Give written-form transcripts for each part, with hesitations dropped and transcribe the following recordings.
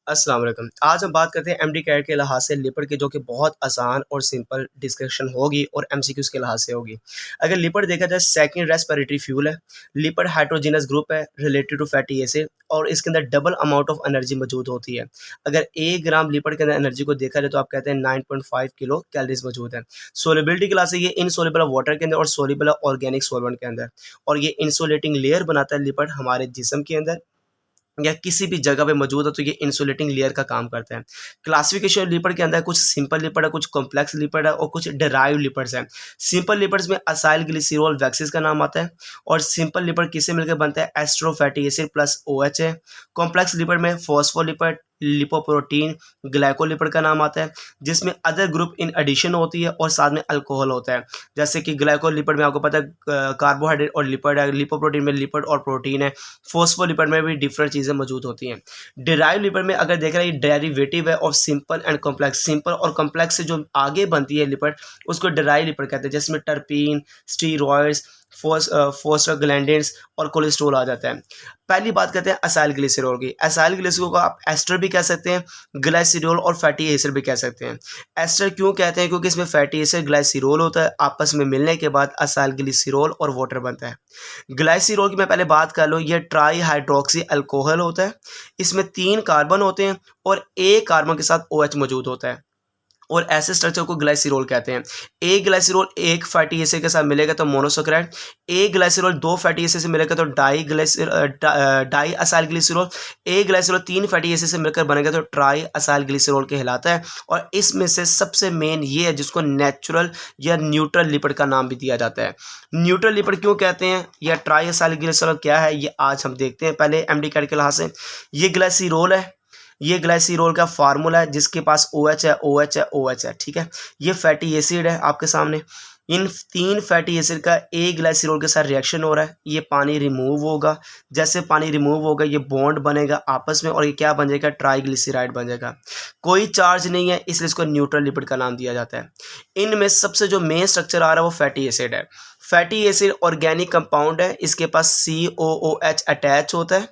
अस्सलाम वालेकुम। आज हम बात करते हैं एमडी कैट के लिहाज से लिपिड की, जो कि बहुत आसान और सिंपल डिस्कशन होगी और एमसीक्यूज़ के लिहाज से होगी। अगर लिपिड देखा जाए, सेकंड रेस्पिरेटरी फ्यूल है। लिपिड हाइड्रोजिनस ग्रुप है रिलेटेड टू फैटी एसिड, और इसके अंदर डबल अमाउंट ऑफ एनर्जी मौजूद होती है। अगर 1 ग्राम लिपिड के अंदर एनर्जी को देखा जाए तो आप कहते हैं 9.5 किलो कैलोरीज मौजूद है। सोलिबिलिटी के लिहाज से ये इनसोल्युबल है वाटर के अंदर और सोल्युबल है ऑर्गेनिक सॉल्वेंट के अंदर, और ये इंसुलेटिंग लेयर बनाता है लिपिड हमारे जिस्म के अंदर या किसी भी जगह पे मौजूद है, तो ये इंसुलेटिंग लेयर का काम करता है। क्लासिफिकेशन लिपिड के अंदर कुछ सिंपल लिपिड है, कुछ कॉम्प्लेक्स लिपिड है और कुछ डेराइव लिपिड्स हैं। सिंपल लिपिड्स में असाइल ग्लिसरॉल वैक्सिस का नाम आता है, और सिंपल लिपिड किससे मिलकर बनता है? Astro fatty acid plus OH है। कॉम्प्लेक्स लिपिड में फॉस्फोलिपिड, लिपोप्रोटीन, ग्लाइकोलिपिड का नाम आता है, जिसमें अदर ग्रुप इन एडिशन होती है और साथ में अल्कोहल होता है। जैसे कि ग्लाइकोलिपिड में आपको पता है कार्बोहाइड्रेट और लिपिड है, लिपोप्रोटीन में लिपिड और प्रोटीन है, फॉस्फोलिपिड में भी डिफरेंट चीज़ें मौजूद होती हैं। डिराइव लिपिड में अगर देख रहे हैं, डेरिवेटिव है of simple and complex. Simple और कॉम्प्लेक्स से जो आगे बनती है लिपिड, उसको डिराइव लिपिड कहते हैं, जिसमें टर्पीन, स्टीरॉयड्स, फोस्फोग्लैंडिन्स और कोलेस्ट्रॉल आ जाता है। पहली बात करते हैं असाइल ग्लिसरॉल की। असाइल ग्लिसरॉल को आप एस्टर भी कह सकते हैं, ग्लाइसिरॉल और फैटी एसिड भी कह सकते हैं। एस्टर क्यों कहते हैं? क्योंकि इसमें फैटी एसिड ग्लाइसिरॉल होता है, आपस में मिलने के बाद असाइल ग्लिसरॉल और वाटर बनता है। ग्लाइसिरॉल की मैं पहले बात कर लूँ, यह ट्राई हाइड्रोक्सी अल्कोहल होता है। इसमें 3 कार्बन होते हैं और एक कार्बन के साथ OH मौजूद होता है, और ऐसे स्ट्रक्चर को ग्लाइसिरॉल कहते हैं। एक ग्लाइसिरॉल एक फैटी एसिड के साथ मिलेगा तो मोनोसैकेराइड, एक ग्लाइसिरॉल 2 फैटी एसिड से मिलेगा तो डाई असाइल ग्लिसरॉल, एक ग्लाइसिरॉल 3 फैटी एसिड से मिलकर बनेगा तो ट्राई असाइल ग्लिसरॉल कहलाता है। और इसमें से सबसे मेन ये है जिसको नेचुरल या न्यूट्रल लिपिड का नाम भी दिया जाता है। न्यूट्रल लिपिड क्यों कहते हैं या ट्राई असाइल ग्लिसरॉल क्या है, ये आज हम देखते हैं। पहले एमडी कैट के लिहाज से ये ग्लाइसिरॉल है, ये ग्लाइसिरॉल का फार्मूला है, जिसके पास OH है, OH है, OH है, ठीक है। ये फैटी एसिड है आपके सामने। इन 3 फैटी एसिड का एक ग्लाइसिरॉल के साथ रिएक्शन हो रहा है, ये पानी रिमूव होगा। जैसे पानी रिमूव होगा, ये बॉन्ड बनेगा आपस में और ये क्या बन जाएगा? ट्राइग्लिसराइड बन जाएगा। कोई चार्ज नहीं है, इसलिए इसको न्यूट्रल लिपिड का नाम दिया जाता है। इनमें सबसे जो मेन स्ट्रक्चर आ रहा है वो फैटी एसिड है। फैटी एसिड ऑर्गेनिक कंपाउंड है, इसके पास COOH अटैच होता है,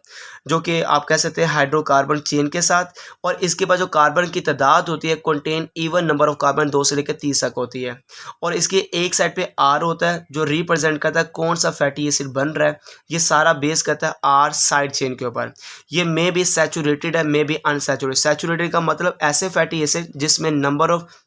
जो कि आप कह सकते हैं हाइड्रोकार्बन चेन के साथ, और इसके पास जो कार्बन की तादाद होती है contain even number of carbon 2 से लेकर 30 तक होती है, और इसके एक साइड पे R होता है जो रिप्रेजेंट करता है कौन सा फैटी एसिड बन रहा है। ये सारा बेस करता है R साइड चेन के ऊपर। ये मे बी सैचुरेटेड है, मे बी अनसैचुरेटेड। सैचुरेटेड का मतलब ऐसे फैटी एसिड जिसमें number of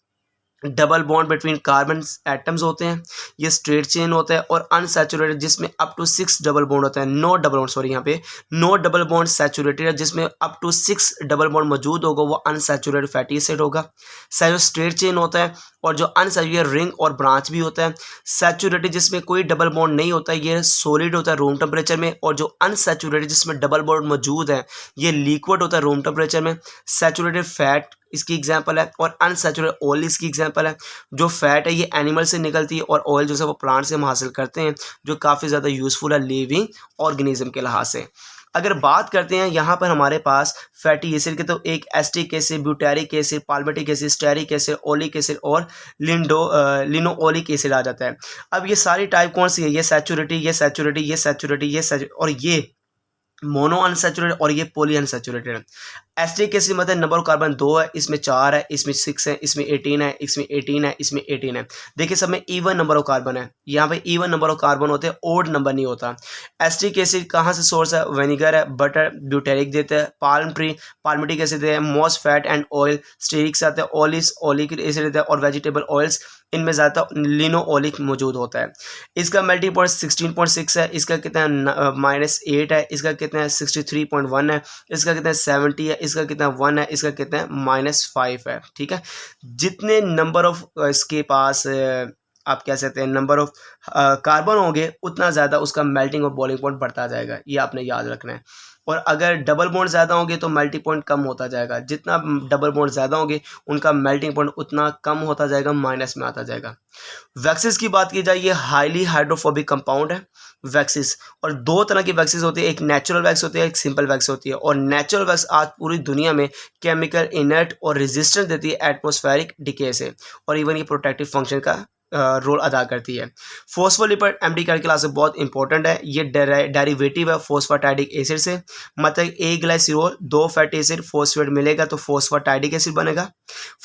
double bond between carbon atoms होते हैं, ये स्ट्रेट चेन होता है। और अनसैचुरेटेड जिसमें अप टू 6 डबल बॉन्ड होता है, नो डबल बॉन्ड, सॉरी यहाँ पे नो डबल बॉन्ड सैचुरेटेड है, जिसमें अप टू 6 डबल बॉन्ड मौजूद होगा, वो अनसैचुरेटेड फैटी एसिड होगा। स्ट्रेट चेन होता है, और जो अनसैचुरेटेड रिंग और ब्रांच भी होता है। सैचुरेटेड जिसमें कोई डबल बॉन्ड नहीं होता है, ये सॉलिड होता है रूम टेम्परेचर में, और जो अनसैचुरेटेड जिसमें डबल बॉन्ड मौजूद है, ये लिक्विड होता है रूम टेम्परेचर में। सैचुरेटेड फैट इसकी एग्जांपल है, और अनसैचुरेटेड ऑयल इसकी एग्जांपल है। जो फैट है ये एनिमल से निकलती है, और ऑयल जो है वो प्लांट से हम हासिल करते हैं, जो काफ़ी ज़्यादा यूज़फुल है लिविंग ऑर्गेनिज्म के लिहाज से। अगर बात करते हैं यहाँ पर हमारे पास फैटी एसिड के, तो एक acetic acid, butyric acid, palmitic acid, stearic acid, oleic acid और लिनोओलिक एसिड आ जाता है। अब ये सारी टाइप कौन सी है? ये सैचुरेटेड, ये सैचुरेटेड, ये सैचुरेटेड, ये सैचुरेटेड, और ये मोनो अनसैचुरेटेड, और ये पॉली अनसैचुरेटेड है। एस्टिक एसिड मतलब नंबर ऑफ कार्बन 2 है, इसमें 4 है, इसमें 6 है, इसमें 18 है, इसमें 18 है, इसमें 18 है। देखिए सब में इवन नंबर ऑफ कार्बन है, यहाँ पे इवन नंबर ऑफ कार्बन होते हैं, ओड नंबर नहीं होता। एस्टिक एसिड कहाँ से सोर्स है? विनेगर है, बटर, ब्यूटेरिक देते हैं, पाल्म ट्री, पाल्मेटिक एसिड देते हैं, most fat and oil, stearic से आता है, ओलिस ओलिक एसिड देता है, और वेजिटेबल ऑयल्स, इनमें ज़्यादा लिनोओलिक मौजूद होता है। इसका मेल्टिंग पॉइंट 16.6 है, इसका कितना है -8 है, इसका कितना है 63.1 है, इसका कितना है 70 है, इसका कितना 1 है, इसका कितना है -5 है, ठीक है। जितने नंबर ऑफ इसके पास आप कह सकते हैं नंबर ऑफ कार्बन होंगे, उतना ज़्यादा उसका मेल्टिंग और बॉइलिंग पॉइंट बढ़ता जाएगा, ये आपने याद रखना है। और अगर डबल बॉन्ड ज़्यादा होंगे तो मेल्टिंग पॉइंट कम होता जाएगा। जितना डबल बॉन्ड ज़्यादा होंगे उनका मेल्टिंग पॉइंट उतना कम होता जाएगा, माइनस में आता जाएगा। वैक्सीज की बात की जाए, ये हाईली हाइड्रोफोबिक कंपाउंड है वैक्सीज, और 2 तरह की वैक्सीज होती है, एक नेचुरल वैक्स होती है, एक सिंपल वैक्स होती है। और नेचुरल वैक्स आज पूरी दुनिया में केमिकल इनर्ट और रेजिस्टेंस देती है एटमॉस्फेरिक डिके से, और इवन ये प्रोटेक्टिव फंक्शन का रोल अदा करती है। फॉस्फोलिपिड एमडी कैट क्लास से बहुत इंपॉर्टेंट है। ये डेरिवेटिव है फॉस्फेटाइडिक एसिड से, मतलब एक ग्लाइसिरोल 2 फैटी एसिड फॉस्फेट मिलेगा तो फॉस्फेटाइडिक एसिड बनेगा।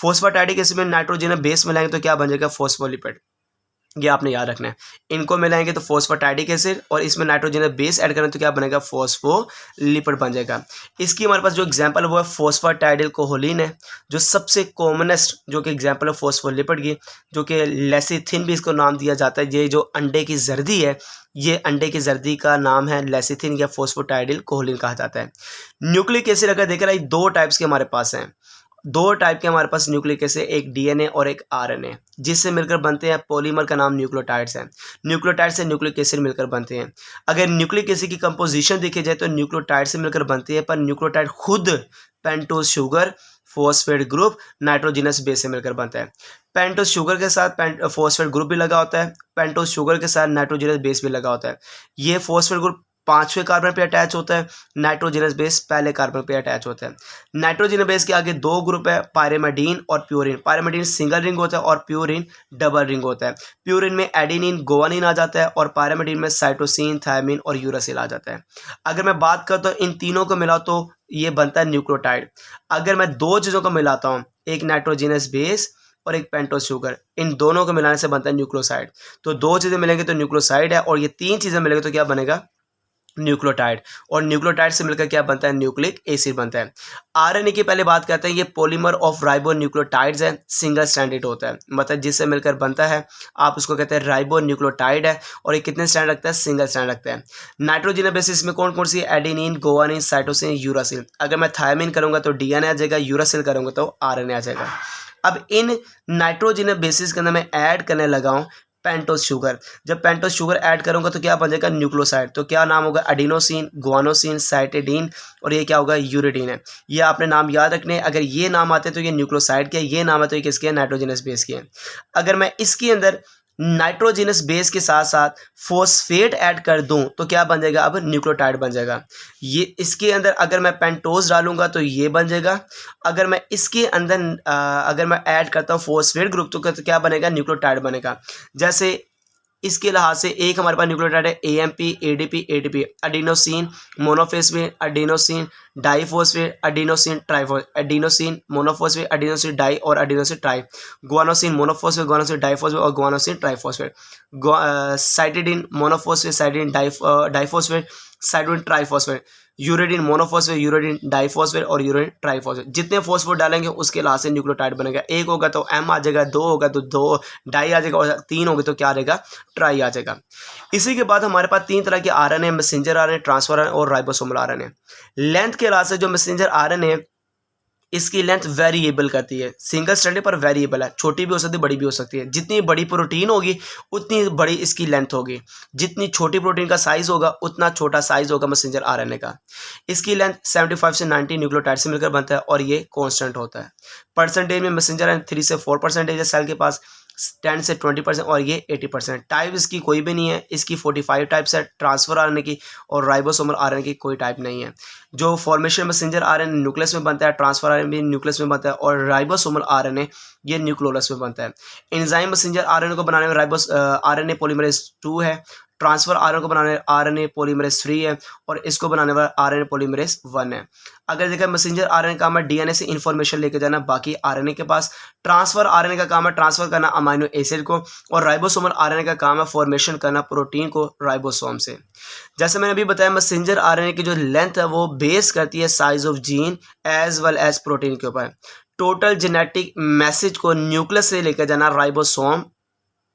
फॉस्फेटाइडिक एसिड में नाइट्रोजन बेस मिलाएंगे तो क्या बन जाएगा, फॉस्फोलिपिड। ये आपने याद रखना है। इनको मिलाएंगे तो फॉस्फेटाइडिक एसिड और इसमें नाइट्रोजन बेस ऐड करें तो क्या बनेगा, फॉस्फोलिपिड बन जाएगा। इसकी हमारे पास जो एग्जांपल है वो है फॉस्फेटाइडिल कोहोलिन है, जो सबसे कॉमनेस्ट जो कि एग्जांपल है फॉस्फोलिपिड की, जो कि लेसिथिन भी इसको नाम दिया जाता है। ये जो अंडे की जर्दी है, ये अंडे की जर्दी का नाम है लेसिथिन या फॉस्फेटाइडिल कोहोलिन कहा जाता है। न्यूक्लिक एसिड अगर देख रहा है, 2 टाइप्स के हमारे पास हैं, 2 टाइप के हमारे पास न्यूक्लिक एसिड, एक डीएनए और एक आरएनए, जिससे मिलकर बनते हैं पॉलीमर का नाम न्यूक्लियोटाइड्स है। न्यूक्लियोटाइड से न्यूक्लिक एसिड मिलकर बनते हैं। अगर न्यूक्लिक एसिड की कंपोजिशन देखी जाए तो न्यूक्लियोटाइड से मिलकर बनती है, पर न्यूक्लियोटाइड खुद pentose sugar, phosphate group, nitrogenous base से मिलकर बनता है। पेंटोज शुगर के साथ फॉस्फेट ग्रुप भी लगा होता है, पेंटोज शुगर के साथ नाइट्रोजनस बेस भी लगा होता है। ये फॉस्फेट ग्रुप 5वें कार्बन पे अटैच होता है, नाइट्रोजनस बेस पहले कार्बन पे अटैच होता है। नाइट्रोजन बेस के आगे 2 ग्रुप है, पायरिमिडीन और प्यूरिन। पायरिमिडीन सिंगल रिंग होता है और प्यूरिन डबल रिंग होता है। प्यूरिन में एडेनिन गुआनिन आ जाता है और पायरिमिडीन में साइटोसिन, थायमिन और यूरासिल आ जाता है। अगर मैं बात करता हूँ इन तीनों को मिला तो ये बनता है न्यूक्लियोटाइड। अगर मैं 2 चीज़ों को मिलाता हूँ, एक नाइट्रोजनस बेस और एक पेंटोज शुगर, इन दोनों को मिलाने से बनता है न्यूक्लियोसाइड। तो 2 चीज़ें मिलेंगे तो न्यूक्लियोसाइड है, और ये 3 चीज़ें मिलेंगे तो क्या बनेगा, न्यूक्लियोटाइड। और न्यूक्लियोटाइड से मिलकर क्या बनता है, न्यूक्लिक एसिड बनता है। आरएनए की पहले बात करते हैं, ये पॉलीमर ऑफ राइबो न्यूक्लियोटाइड्स है, सिंगल स्ट्रैंडेड होता है, मतलब जिससे मिलकर बनता है, आप उसको कहते हैं राइबो न्यूक्लियोटाइड है। और ये कितने स्ट्रैंड रखता है, सिंगल स्ट्रैंड रखता है। नाइट्रोजन बेसिस में कौन कौन सी, एडेनिन, गुआनिन, साइटोसिन, यूरासिल। अगर मैं थायमिन करूंगा तो डीएनए आ जाएगा, यूरासिल करूंगा तो आरएनए आ जाएगा। अब इन नाइट्रोजन बेसिस के अंदर मैं ऐड करने लगा हूं पेंटोज शुगर। जब पेंटोज शुगर ऐड करूंगा तो क्या बन जाएगा, न्यूक्लियोसाइड। तो क्या नाम होगा, एडिनोसिन, गुआनोसिन, साइटिडीन, और ये क्या होगा, यूरिडीन है। ये आपने नाम याद रखने हैं। अगर ये नाम आते हैं तो ये न्यूक्लियोसाइड के, ये नाम है तो ये किसके हैं, नाइट्रोजनस बेस के हैं। अगर मैं इसके अंदर नाइट्रोजनस बेस के साथ साथ फॉस्फेट ऐड कर दूं तो क्या बन जाएगा, अब न्यूक्लियोटाइड बन जाएगा। ये इसके अंदर अगर मैं पेंटोज डालूंगा तो ये बन जाएगा। अगर मैं इसके अंदर अगर मैं ऐड करता हूँ फॉस्फेट ग्रुप तो क्या बनेगा, न्यूक्लियोटाइड बनेगा। जैसे इसके लिहाज से एक हमारे पास न्यूक्लियोटाइड है AMP, ADP, ATP, adenosine monophosphate, adenosine diphosphate, adenosine triphosphate, adenosine monophosphate, adenosine di और adenosine tri, guanosine monophosphate, guanosine diphosphate और guanosine triphosphate, cytidine monophosphate, cytidine diphosphate, cytidine triphosphate, uridine monophosphate, uridine diphosphate और uridine triphosphate. जितने phosphate डालेंगे उसके last से nucleotide बनेगा। एक होगा तो एम आ जाएगा, 2 होगा तो 2 डाई आ जाएगा, और 3 होगा तो क्या आ जाएगा, ट्राई आ जाएगा। इसी के बाद हमारे पास 3 तरह के RNA, messenger RNA, transfer RNA और राइबोसोमल आरएनए। लेंथ के लास्ट से जो मैसेंजर आरएनए, इसकी लेंथ वेरिएबल करती है, सिंगल स्ट्रैंडेड पर वेरिएबल है, छोटी भी हो सकती है, बड़ी भी हो सकती है। जितनी बड़ी प्रोटीन होगी उतनी बड़ी इसकी लेंथ होगी, जितनी छोटी प्रोटीन का साइज होगा उतना छोटा साइज होगा मैसेंजर आरएनए का। इसकी लेंथ 75 से 90 न्यूक्लियोटाइड से मिलकर बनता है और ये कांस्टेंट होता है। परसेंटेज में मैसेंजर आरएनए 3 से 4% है सेल के पास, 10 से 20% और ये 80%। टाइप इसकी कोई भी नहीं है, इसकी 45 टाइप्स है ट्रांसफर आरएनए की, और राइबोसोमल आरएनए की कोई टाइप नहीं है। जो फॉर्मेशन मैसेंजर आरएनए न्यूक्लियस में बनता है, ट्रांसफर आरएनए भी न्यूक्लियस में बनता है, और राइबोसोमल आरएनए ये न्यूक्लियोलस में बनता है। एंजाइम मैसेंजर आरएनए को बनाने में आरएनए पॉलीमरेज 2 है, ट्रांसफर आरएनए को बनाने आरएनए पॉलीमरेज 3 है, और इसको बनाने वाला आरएनए पॉलीमरेज 1 है। अगर देखा मैसेंजर आरएनए का काम है डीएनए से इंफॉर्मेशन लेके जाना बाकी आरएनए के पास, ट्रांसफर आरएनए का काम है ट्रांसफर करना अमाइनो एसिड को, और राइबोसोमल आरएनए का काम है फॉर्मेशन करना प्रोटीन को राइबोसोम से। जैसे मैंने अभी बताया मैसेंजर आरएनए की जो लेंथ है वो बेस करती है size of gene as well as protein के ऊपर। टोटल जेनेटिक मैसेज को न्यूक्लियस से लेकर जाना राइबोसोम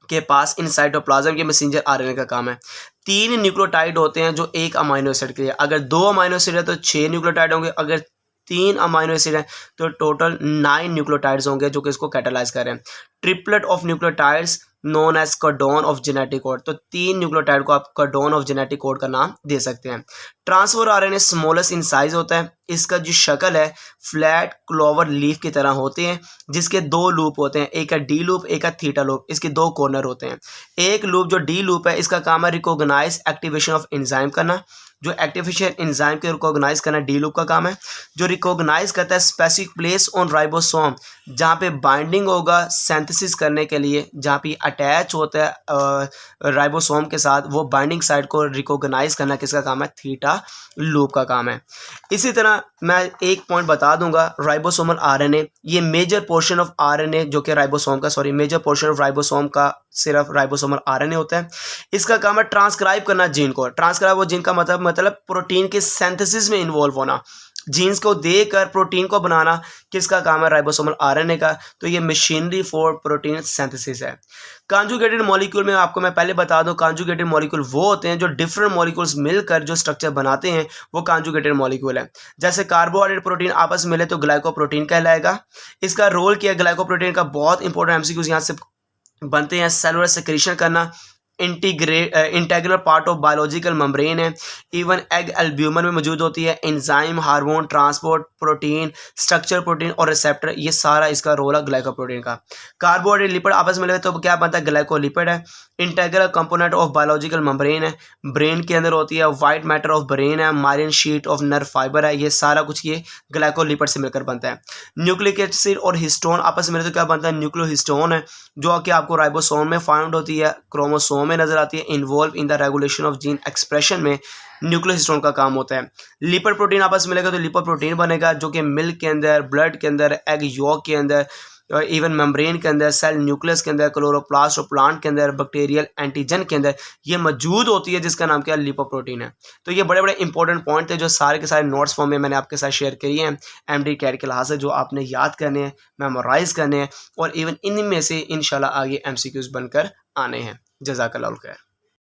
के पास इन साइटोप्लाज्म के मैसेंजर आरएनए का काम है। 3 न्यूक्लियोटाइड होते हैं जो एक अमाइनो एसिड के लिए। अगर 2 अमाइनो एसिड है तो 6 न्यूक्लियोटाइड होंगे, अगर 3 अमाइनो एसिड है तो टोटल 9 न्यूक्लियोटाइड्स होंगे जो कि इसको कैटालाइज कर रहे हैं। Triplet of nucleotides known as codon of genetic code. तो 3 न्यूक्लियोटाइड को आप कोडोन ऑफ जेनेटिक कोड का नाम दे सकते हैं। Transfer RNA smallest in size होता है। इसका जो शक्ल है फ्लैट क्लोवर लीफ की तरह होते हैं, जिसके 2 लूप होते हैं, एक है डी लूप, एक है थीटा लूप। इसके 2 कॉर्नर होते हैं। एक लूप जो डी लूप है इसका काम है रिकॉग्नाइज एक्टिवेशन ऑफ एंजाइम करना, जो आर्टिफिशियल एंजाइम के रिकॉग्नाइज करना डी लूप का काम है, जो रिकॉग्नाइज करता है स्पेसिफिक प्लेस ऑन राइबोसोम जहाँ पे बाइंडिंग होगा सिंथेसिस करने के लिए, जहाँ पे अटैच होता है राइबोसोम के साथ, वो बाइंडिंग साइट को रिकॉग्नाइज करना किसका काम है, थीटा लूप का काम है। इसी तरह मैं एक पॉइंट बता दूंगा, राइबोसोमल आरएनए, ये मेजर पोर्शन ऑफ आरएनए जो कि राइबोसोम का मेजर पोर्शन ऑफ राइबोसोम का सिर्फ राइबोसोमल आरएनए होता है। इसका काम है ट्रांसक्राइब करना जीन को। ट्रांसक्राइब वो जीन का मतलब प्रोटीन के सिंथेसिस में इन्वॉल्व होना, जीन्स को देकर प्रोटीन को बनाना किसका काम है, राइबोसोमल आरएनए का। तो ये मशीनरी फॉर प्रोटीन सिंथेसिस है। कॉन्जुगेटेड मॉलिक्यूल में आपको मैं पहले बता दूं, कॉन्जुगेटेड मॉलिक्यूल वो होते हैं जो डिफरेंट मॉलिक्यूल्स मिलकर जो स्ट्रक्चर बनाते हैं, वो कॉन्जुगेटेड मॉलिक्यूल है। जैसे कार्बोहाइड्रेट प्रोटीन आपस में मिले तो ग्लाइकोप्रोटीन कहलाएगा। इसका रोल क्या है, ग्लाइकोप्रोटीन का बहुत इंपॉर्टेंट एमसीक्यूज यहाँ से बनते हैं। सेलुलर सेक्रेशन करना, integral part of biological membrane है। इवन एग एल्ब्यूमन में मौजूद होती है। Enzyme, hormone, transport, protein, structure protein और रिसेप्टर, ये सारा इसका रोल है ग्लाइकोप्रोटीन का। कार्बोहाइड्रेट लिपिड आपस में मिले तो क्या बनता है, ग्लाइकोलिपिड है। Integral component of biological membrane है, ब्रेन के अंदर होती है। वाइट मैटर ऑफ ब्रेन है, myelin sheet of nerve fibre है। ये सारा कुछ ये ग्लाइकोलिपिड से मिलकर बनता है। न्यूक्लिक एसिड और हिस्टोन आपस में मिले तो क्या बनता है, न्यूक्लियोहिस्टोन है, जो कि आपको राइबोसोम में फाउंड होती है, क्रोमोसोम में नजर आती है। Involve in the regulation of gene expression में न्यूक्लियोहिस्टोन का काम होता है। लिपिड प्रोटीन आपस में मिलेगा तो लिपिड प्रोटीन बनेगा, जो कि मिल्क के अंदर, ब्लड के अंदर, एग यॉक के अंदर, इवन मेम्ब्रेन के अंदर, सेल न्यूक्लियस के अंदर, क्लोरोप्लास्ट और प्लांट के अंदर, बैक्टीरियल एंटीजन के अंदर ये मौजूद होती है, जिसका नाम क्या है, लिपोप्रोटीन है। तो ये बड़े बड़े इंपॉर्टेंट पॉइंट थे जो सारे के सारे नोट्स फॉर्म में मैंने आपके साथ शेयर किए हैं एमडी कैट के लिहाज से, जो आपने याद करने हैं, मेमोराइज करने हैं और इवन इनमें से इंशाल्लाह आगे एमसीक्यूज बनकर आने हैं। जज़ाकल्लाह खैर।